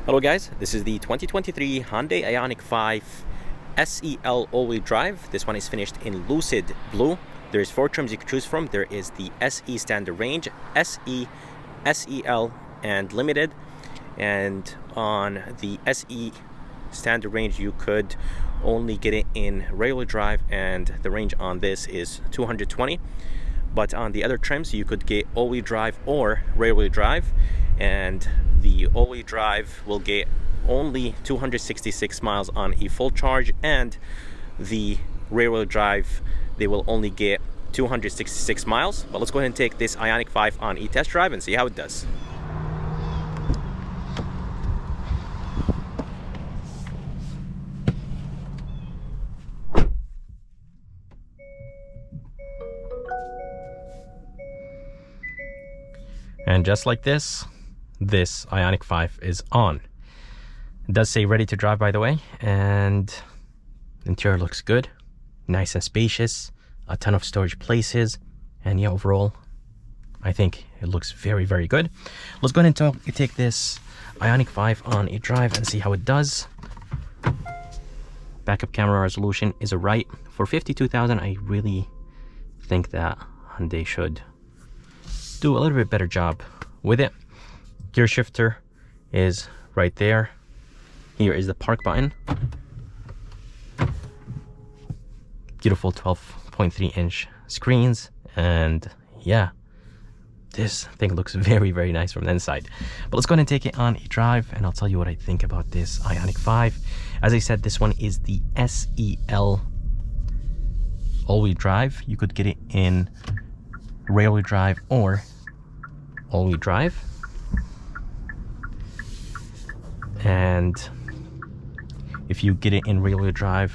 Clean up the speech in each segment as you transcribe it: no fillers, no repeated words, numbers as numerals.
Hello guys, this is the 2023 Hyundai Ioniq 5 SEL all-wheel drive. This one is finished in lucid blue. There's 4 trims you can choose from. There is the SE standard range, SE, SEL, and limited. And on the SE standard range you could only get it in rear-wheel drive, and the range on this is 220. But on the other trims you could get all-wheel drive or rear-wheel drive, and the all-wheel drive will get only 266 miles on a full charge, and the rear-wheel drive they will only get 266 miles. But let's go ahead and take this Ioniq 5 on a test drive and see how it does. And just like this Ioniq 5 is on. It does say ready to drive, by the way, and interior looks good, nice and spacious, a ton of storage places, and yeah, overall I think it looks very, very good. Let's go ahead and take this Ioniq 5 on a drive and see how it does. Backup camera resolution is a right. For 52,000, I really think that Hyundai should do a little bit better job with it. Gear shifter is right there. Here is the park button. Beautiful 12.3-inch screens, and yeah, this thing looks very, very nice from the inside. But let's go ahead and take it on a drive and I'll tell you what I think about this Ioniq 5. As I said, this one is the SEL all-wheel drive. You could get it in railway drive or all-wheel drive, and if you get it in railway drive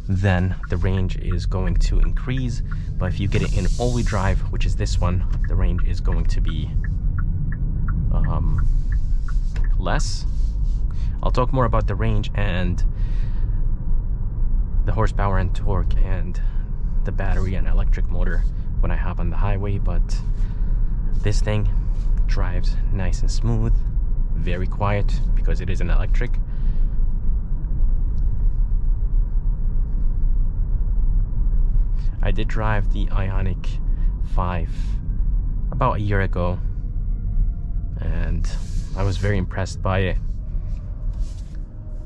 then the range is going to increase, but if you get it in all-wheel drive, which is this one, the range is going to be less. I'll talk more about the range and the horsepower and torque and the battery and electric motor when I hop on the highway, but this thing drives nice and smooth, very quiet because it is an electric. I did drive the Ioniq 5 about a year ago and I was very impressed by it.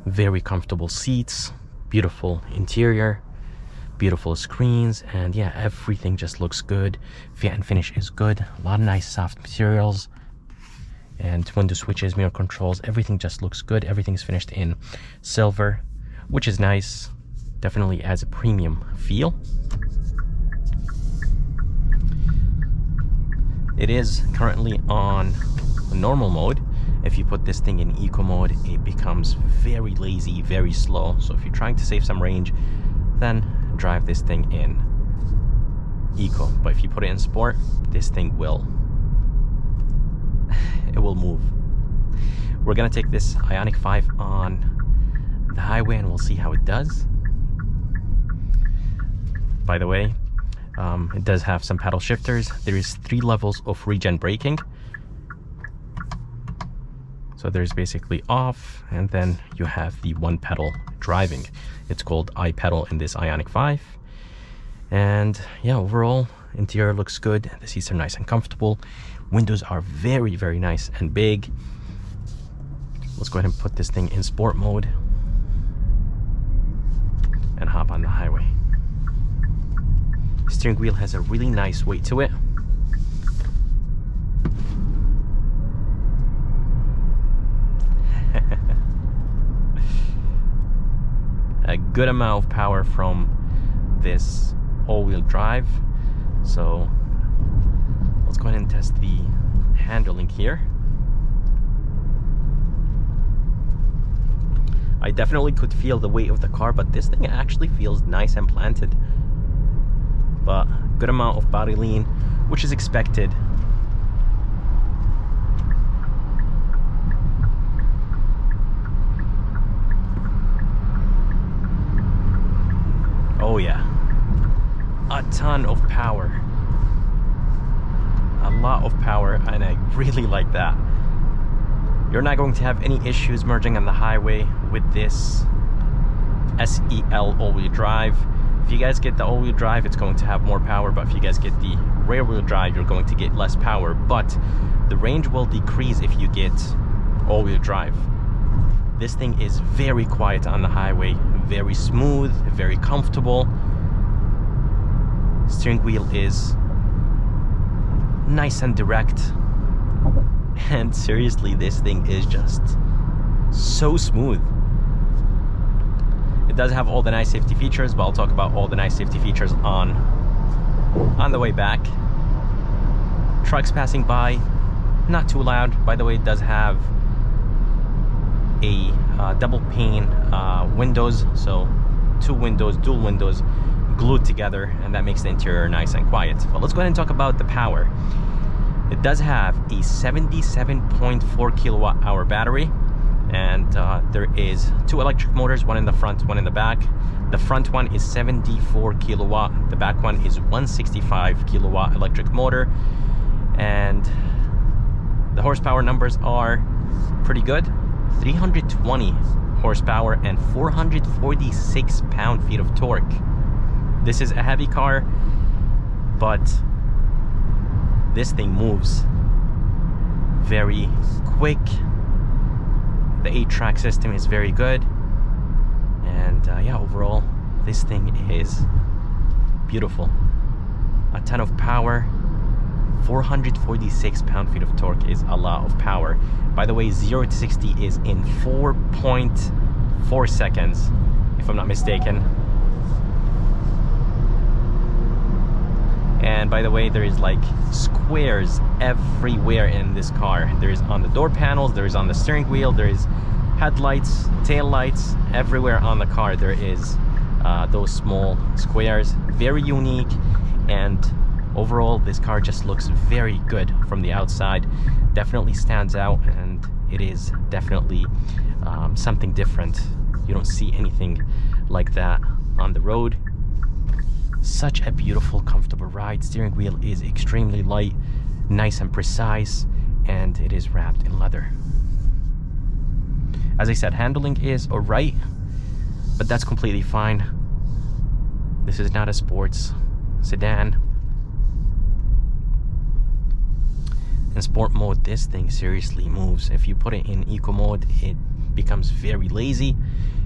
Very comfortable seats, beautiful interior, beautiful screens, and yeah, everything just looks good. Fit and finish is good. A lot of nice soft materials, and window switches, mirror controls, everything just looks good. Everything's finished in silver, which is nice. Definitely adds a premium feel. It is currently on normal mode. If you put this thing in eco mode, it becomes very lazy, very slow. So if you're trying to save some range, then drive this thing in eco. But if you put it in sport, this thing will move. We're gonna take this Ioniq 5 on the highway and we'll see how it does. By the way, it does have some paddle shifters. There is 3 levels of regen braking. So there's basically off, and then you have the 1 pedal driving. It's called I-pedal in this Ioniq 5. And yeah, overall, interior looks good. The seats are nice and comfortable. Windows are very, very nice and big. Let's go ahead and put this thing in sport mode and hop on the highway. Steering wheel has a really nice weight to it. A good amount of power from this all-wheel drive. So let's go ahead and test the handling here. I definitely could feel the weight of the car, but this thing actually feels nice and planted. But good amount of body lean, which is expected. Oh yeah, a ton of power. A lot of power, and I really like that. You're not going to have any issues merging on the highway with this SEL all-wheel drive. If you guys get the all-wheel drive, it's going to have more power, but if you guys get the rear-wheel drive, you're going to get less power, but the range will decrease if you get all-wheel drive. This thing is very quiet on the highway, very smooth, very comfortable. Steering wheel is nice and direct, and seriously, this thing is just so smooth. It does have all the nice safety features, but I'll talk about all the nice safety features on the way back. Trucks passing by, not too loud. By the way, it does have a double pane windows, so two windows, dual windows glued together, and that makes the interior nice and quiet. But let's go ahead and talk about the power. It does have a 77.4 kilowatt hour battery, and there is two electric motors, one in the front, one in the back. The front one is 74 kilowatt, the back one is 165 kilowatt electric motor, and the horsepower numbers are pretty good. 320 horsepower and 446 pound-feet of torque. This is a heavy car, but this thing moves very quick. The 8-track system is very good, and yeah, overall this thing is beautiful. A ton of power. 446 pound-feet of torque is a lot of power. By the way, 0 to 60 is in 4.4 seconds, if I'm not mistaken. And by the way, there is like squares everywhere in this car. There is on the door panels, there is on the steering wheel, there is headlights, tail lights, everywhere on the car there is those small squares. Very unique, and overall this car just looks very good from the outside. Definitely stands out, and it is definitely something different. You don't see anything like that on the road. Such a beautiful, comfortable ride. Steering wheel is extremely light, nice and precise, and it is wrapped in leather. As I said, handling is alright, but that's completely fine. This is not a sports sedan. In sport mode, this thing seriously moves. If you put it in eco mode, it becomes very lazy.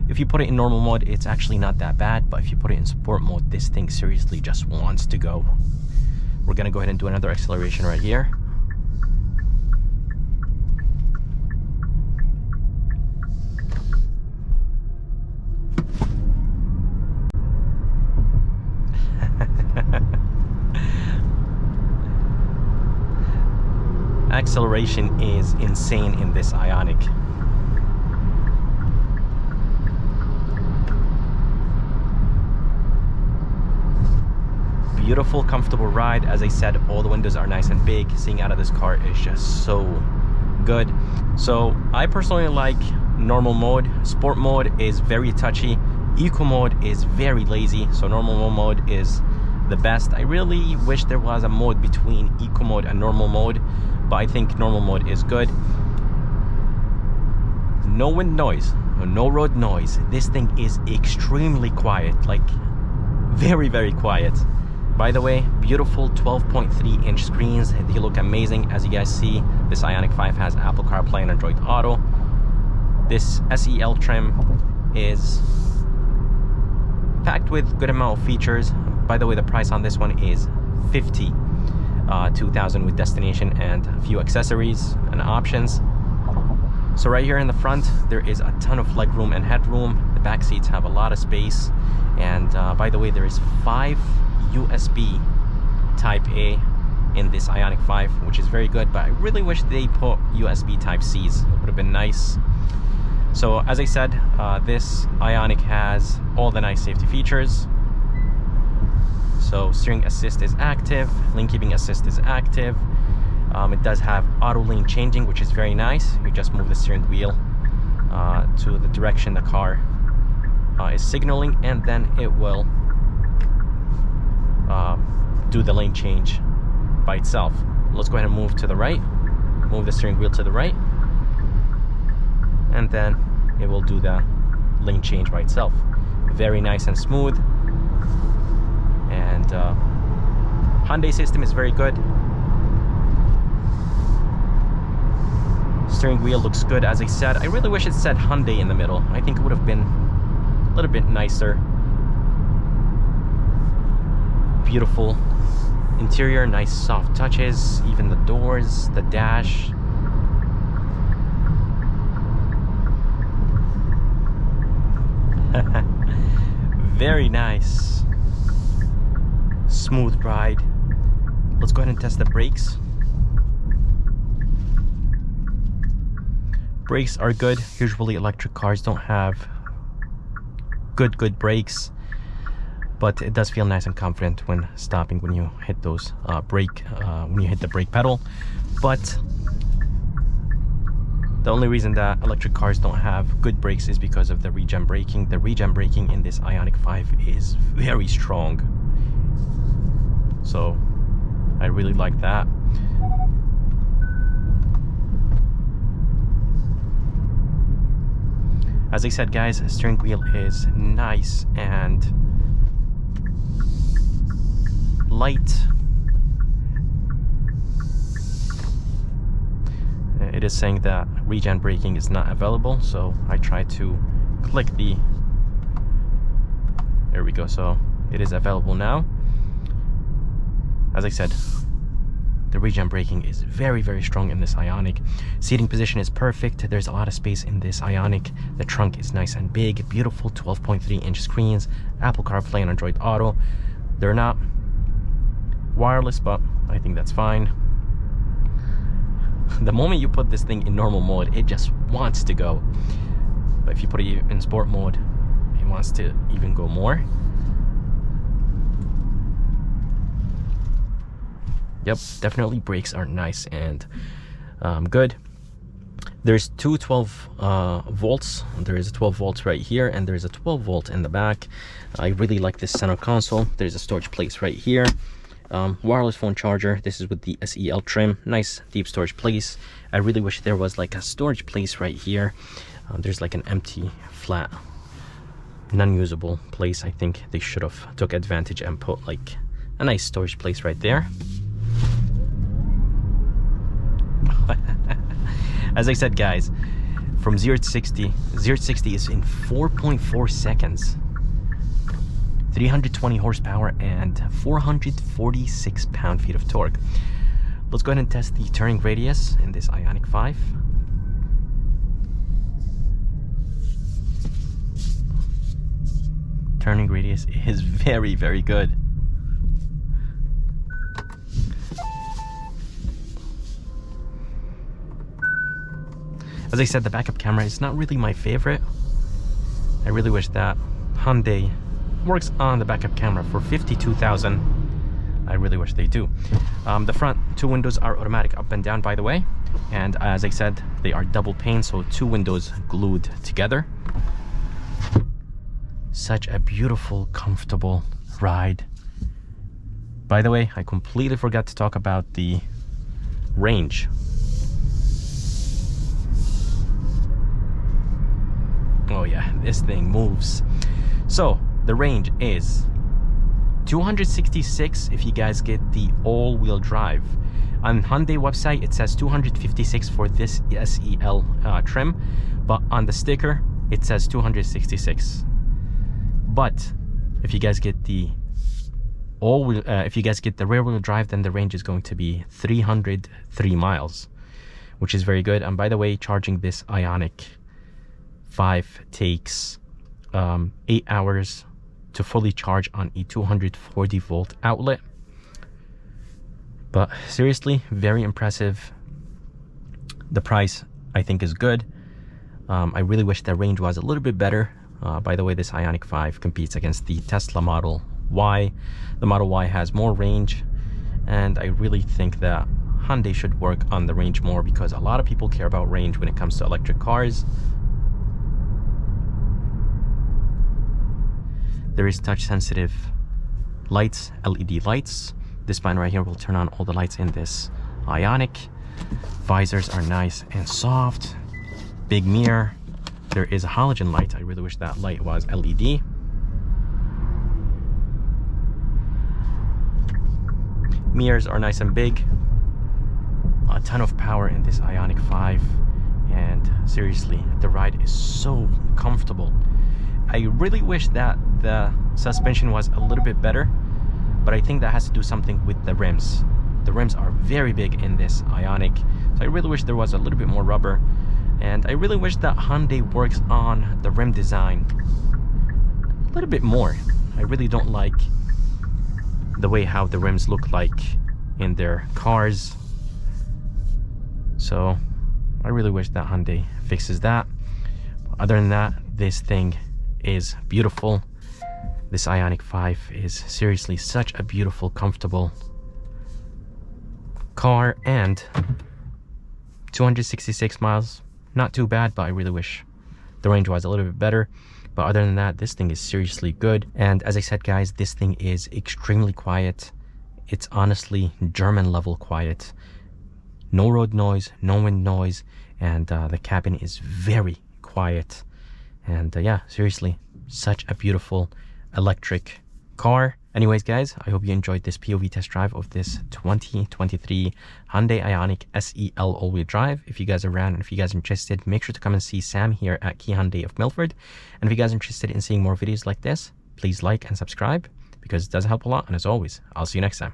If you put it in normal mode, it's actually not that bad, but if you put it in sport mode, this thing seriously just wants to go. We're gonna go ahead and do another acceleration right here. Acceleration is insane in this Ioniq. Beautiful, comfortable ride. As I said, all the windows are nice and big. Seeing out of this car is just so good. So I personally like normal mode. Sport mode is very touchy. Eco mode is very lazy. So normal mode is the best. I really wish there was a mode between eco mode and normal mode, but I think normal mode is good. No wind noise, no road noise. This thing is extremely quiet, like very, very quiet. By the way, beautiful 12.3-inch screens. They look amazing. As you guys see, this Ioniq 5 has Apple CarPlay and Android Auto. This SEL trim is packed with good amount of features. By the way, the price on this one is $52,000 with destination and a few accessories and options. So right here in the front, there is a ton of legroom and headroom. The back seats have a lot of space. And by the way, there is 5 USB Type A in this Ioniq 5, which is very good, but I really wish they put USB Type Cs. It would have been nice. So as I said, this Ioniq has all the nice safety features. So steering assist is active, lane keeping assist is active. It does have auto lane changing, which is very nice. You just move the steering wheel to the direction the car is signaling, and then it will do the lane change by itself. Let's go ahead and move to the right. Move the steering wheel to the right. and then it will do the lane change by itself. Very nice and smooth. And Hyundai system is very good. Steering wheel looks good, as I said. I really wish it said Hyundai in the middle. I think it would have been a little bit nicer. Beautiful interior, nice soft touches, even the doors, the dash. Very nice. Smooth ride. Let's go ahead and test the brakes. Brakes are good. Usually electric cars don't have good brakes, but it does feel nice and confident when stopping, when you hit those when you hit the brake pedal. But the only reason that electric cars don't have good brakes is because of the regen braking. The regen braking in this Ioniq 5 is very strong, so I really like that. As I said, guys, steering wheel is nice and light. It is saying that regen braking is not available, so I try to click the... There we go, so it is available now. As I said, the regen braking is very strong in this Ioniq. Seating position is perfect. There's a lot of space in this Ioniq. The trunk is nice and big, beautiful 12.3-inch screens, Apple CarPlay and Android Auto. They're not wireless, but I think that's fine. The moment you put this thing in normal mode, it just wants to go. But if you put it in sport mode, it wants to even go more. Yep, definitely brakes are nice and good. There's two 12 volts. There is a 12 volts right here, and there's a 12 volt in the back. I really like this center console. There's a storage place right here. Wireless phone charger. This is with the SEL trim. Nice deep storage place. I really wish there was like a storage place right here. There's like an empty, flat, non-usable place. I think they should have took advantage and put like a nice storage place right there. As I said, guys, from 0 to 60 is in 4.4 seconds. 320 horsepower and 446 pound-feet of torque. Let's go ahead and test the turning radius in this Ioniq 5. Turning radius is very good. As I said, the backup camera is not really my favorite. I really wish that Hyundai works on the backup camera for $52,000. I really wish they do. The front two windows are automatic up and down, by the way. And as I said, they are double pane, so two windows glued together. Such a beautiful, comfortable ride. By the way, I completely forgot to talk about the range. Oh yeah, this thing moves. So the range is 266 if you guys get the all-wheel drive. On Hyundai website it says 256 for this SEL trim, but on the sticker it says 266. But if you guys get the if you guys get the rear-wheel drive, then the range is going to be 303 miles, which is very good. And by the way, charging this Ioniq 5 takes 8 hours to fully charge on a 240 volt outlet. But seriously, very impressive. The price I think is good. I really wish the range was a little bit better. By the way, this Ioniq 5 competes against the Tesla Model Y. The Model Y has more range, and I really think that Hyundai should work on the range more, because a lot of people care about range when it comes to electric cars. There is touch sensitive lights, LED lights. This button right here will turn on all the lights in this Ioniq. Visors are nice and soft. Big mirror. There is a halogen light. I really wish that light was LED. Mirrors are nice and big. A ton of power in this Ioniq 5. And seriously, the ride is so comfortable. I really wish that the suspension was a little bit better, but I think that has to do something with the rims. The rims are very big in this Ioniq, so I really wish there was a little bit more rubber. And I really wish that Hyundai works on the rim design a little bit more. I really don't like the way how the rims look like in their cars. So I really wish that Hyundai fixes that. Other than that, this thing is beautiful. This Ioniq 5 is seriously such a beautiful, comfortable car, and 266 miles, not too bad, but I really wish the range was a little bit better. But other than that, this thing is seriously good. And as I said, guys, this thing is extremely quiet. It's honestly German level quiet. No road noise, no wind noise, and the cabin is very quiet. And yeah, seriously, such a beautiful electric car. Anyways, guys, I hope you enjoyed this POV test drive of this 2023 Hyundai Ioniq SEL all-wheel drive. If you guys are around and if you guys are interested, make sure to come and see Sam here at Key Hyundai of Milford. And if you guys are interested in seeing more videos like this, please like and subscribe, because it does help a lot. And as always, I'll see you next time.